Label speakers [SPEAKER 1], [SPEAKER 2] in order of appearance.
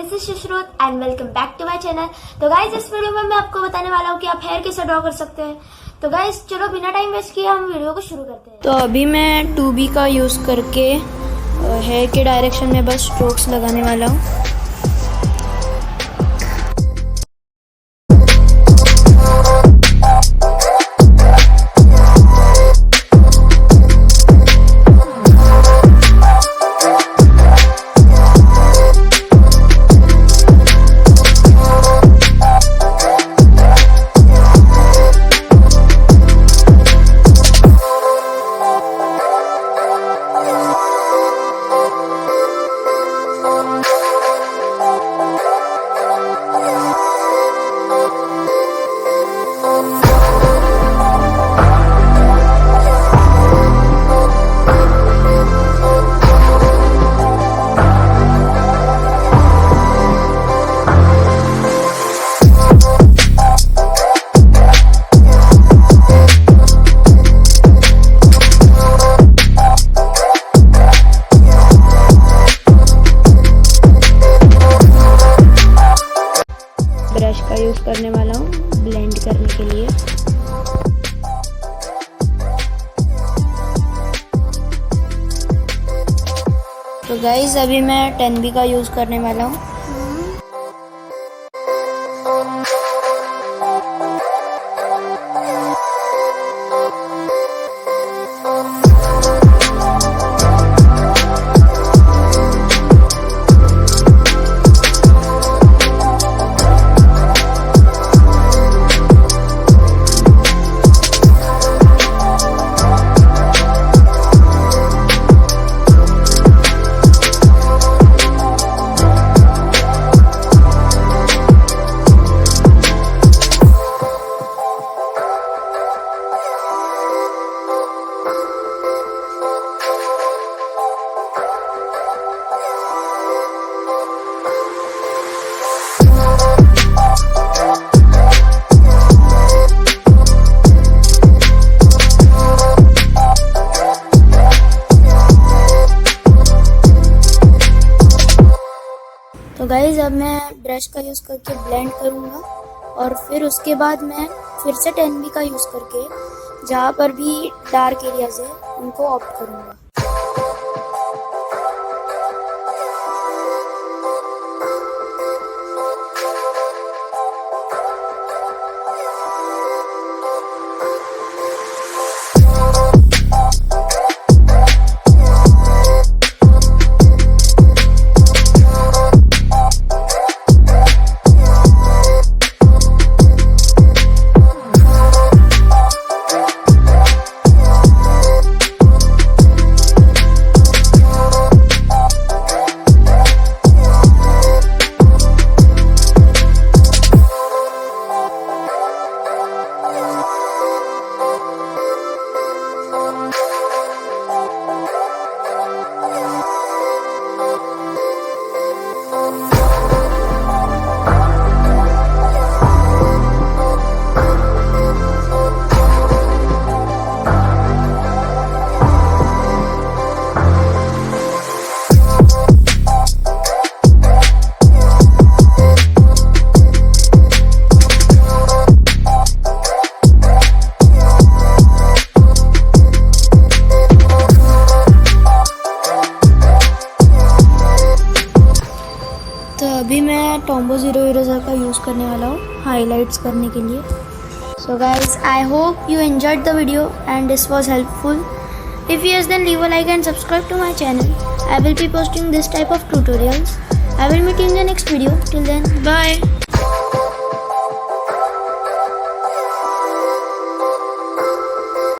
[SPEAKER 1] This is Sushruta and welcome back to my channel. तो guys इस video में मैं आपको बताने वाला हूँ कि आप हेयर कैसे ड्रॉ कर सकते हैं। तो गाइज चलो बिना टाइम वेस्ट किए हम वीडियो को शुरू करते हैं।
[SPEAKER 2] तो अभी मैं 2B का यूज़ करके हेयर के डायरेक्शन में बस स्ट्रोक्स लगाने वाला हूँ। ब्रश का यूज़ करने वाला हूँ ब्लेंड करने के लिए। तो गाइज अभी मैं 10B का यूज़ करने वाला हूँ। तो गाइज अब मैं ब्रश का यूज़ करके ब्लेंड करूँगा और फिर उसके बाद मैं फिर से 10B का यूज़ करके जहाँ पर भी डार्क एरियाज है उनको ऑप्ट करूँगा। तो अभी मैं टॉम्बो ज़ीरो इरेजर का यूज़ करने वाला हूँ हाइलाइट्स करने के लिए। So guys I hope you enjoyed the video and this was helpful. If yes, then leave a like and subscribe to my channel. I will be posting this type of tutorials. I will meet you in the next video. Till then, bye.